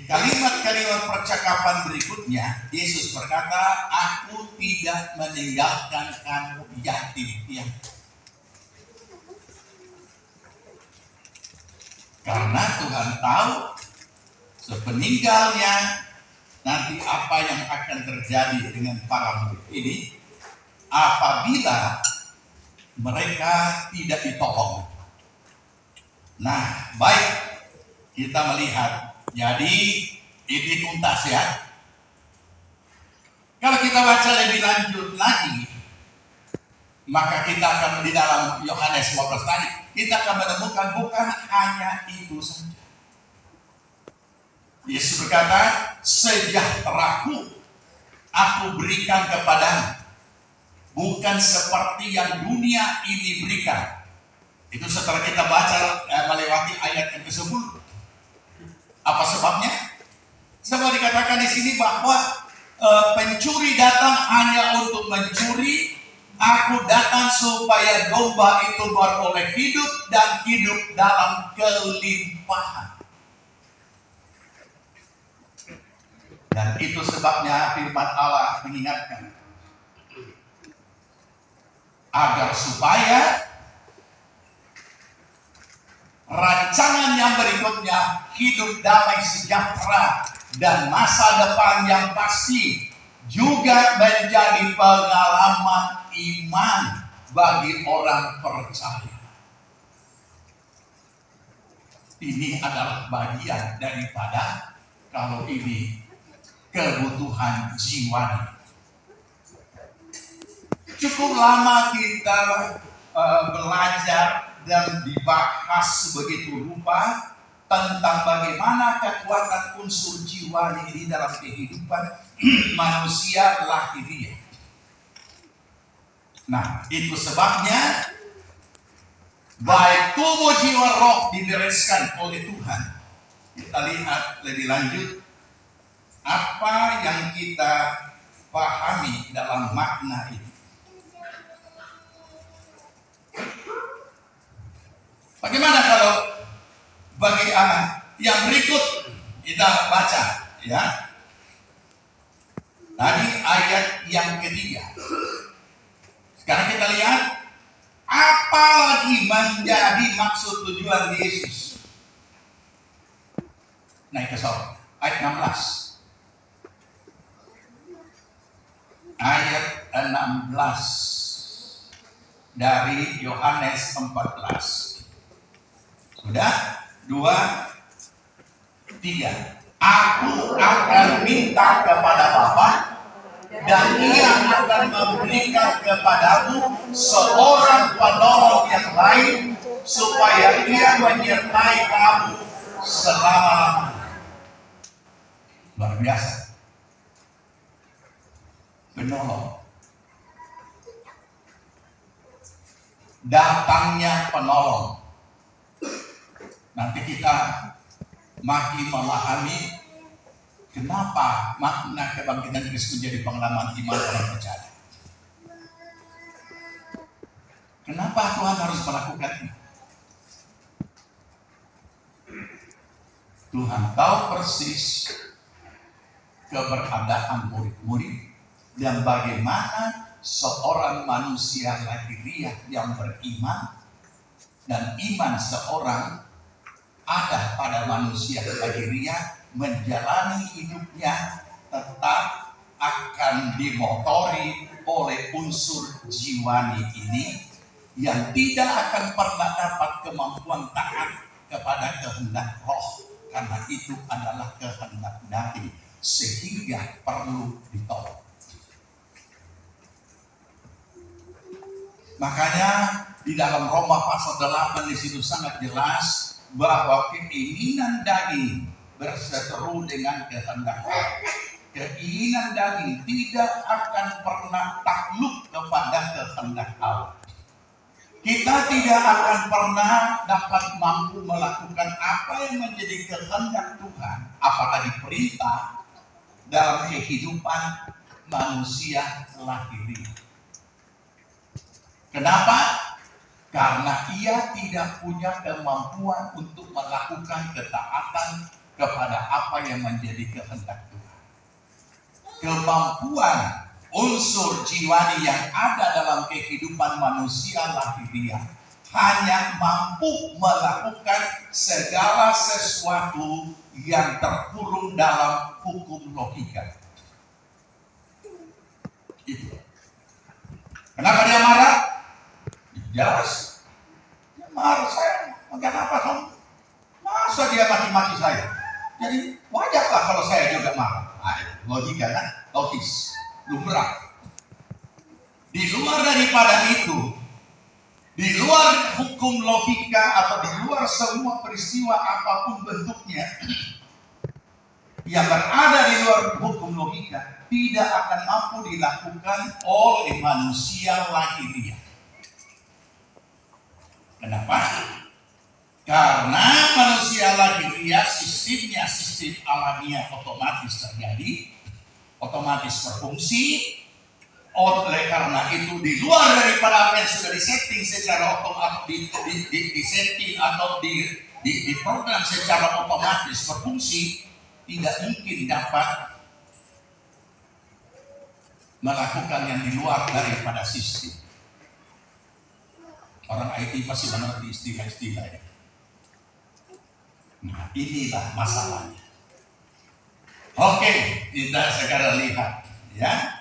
kalimat-kalimat percakapan berikutnya, Yesus berkata, "Aku tidak meninggalkan kamu yatim piatu." Karena Tuhan tahu sepeninggalnya nanti apa yang akan terjadi dengan para murid ini apabila mereka tidak ditolong. Nah, baik, kita melihat. Jadi ini tuntas ya. Kalau kita baca lebih lanjut lagi, maka kita akan di dalam Yohanes 15 tadi, kita akan menemukan bukan hanya itu saja. Yesus berkata, "Sejahteraku aku berikan kepadamu, bukan seperti yang dunia ini berikan." Itu setelah kita baca melewati ayat yang ke-10. Apa sebabnya? Sebab dikatakan di sini bahwa pencuri datang hanya untuk mencuri. Aku datang supaya domba itu beroleh hidup dan hidup dalam kelimpahan. Dan itu sebabnya firman Allah mengingatkan agar supaya rancangan yang berikutnya, hidup damai sejahtera dan masa depan yang pasti, juga menjadi pengalaman iman bagi orang percaya. Ini adalah bagian daripada, kalau ini, kebutuhan jiwanya. Cukup lama kita belajar dan dibahas begitu rupa tentang bagaimana kekuatan unsur jiwa ini dalam kehidupan manusia lahiriah. Nah, itu sebabnya baik tubuh jiwa roh dibereskan oleh Tuhan. Kita lihat lebih lanjut apa yang kita pahami dalam makna ini. Bagaimana kalau bagi yang berikut kita baca ya. Tadi ayat yang ketiga. Sekarang kita lihat apa lagi menjadi maksud tujuan Yesus. Naik ke sorot. Ayat 16. Ayat 16 dari Yohanes 14. Sudah? 2, 3. Aku akan minta kepada Bapa, dan Ia akan memberikan kepadamu seorang penolong yang lain, supaya Ia menyertai kamu selama-lamanya. Luar biasa. Penolong. Datangnya penolong. Nanti kita makin memahami kenapa makna kebangkitan Kristus menjadi pengalaman iman orang percaya. Kenapa Tuhan harus melakukan ini? Tuhan tahu persis keberadaan murid-murid dan bagaimana seorang manusia lahiriah yang beriman dan iman seorang ada pada manusia lahiriah menjalani hidupnya tetap akan dimotori oleh unsur jiwani ini yang tidak akan pernah dapat kemampuan taat kepada kehendak roh, karena itu adalah kehendak daging sehingga perlu ditolong. Makanya di dalam Roma pasal 8 di situ sangat jelas bahwa keinginan daging berseteru dengan kehendak Allah. Keinginan daging tidak akan pernah takluk kepada kehendak Allah. Kita tidak akan pernah dapat mampu melakukan apa yang menjadi kehendak Tuhan, apalagi perintah dalam kehidupan manusia lahiriah. Kenapa? Karena ia tidak punya kemampuan untuk melakukan ketaatan kepada apa yang menjadi kehendak Tuhan. Kemampuan unsur jiwani yang ada dalam kehidupan manusia lahiriah hanya mampu melakukan segala sesuatu yang terkurung dalam hukum logika. Itu. Kenapa dia marah? Jelas. Dia marah, saya kenapa kamu? Masa dia maki-maki saya? Jadi wajarlah kalau saya juga marah. Logika kan? Logis, lumrah. Di luar daripada itu, di luar hukum logika atau di luar semua peristiwa apapun bentuknya yang berada di luar hukum logika tidak akan mampu dilakukan oleh manusia lahiriah. Kenapa? Karena manusia lahiriah sistemnya sistem alamiah otomatis terjadi, otomatis berfungsi. Oleh karena itu di luar daripada apa yang sudah disetting secara otomatis, disetting atau diprogram secara otomatis berfungsi, tidak mungkin dapat melakukan yang di luar daripada sistem. Orang IT pasti mengerti istilah-istilah ya. Nah, inilah masalahnya. Oke, kita sekarang lihat ya.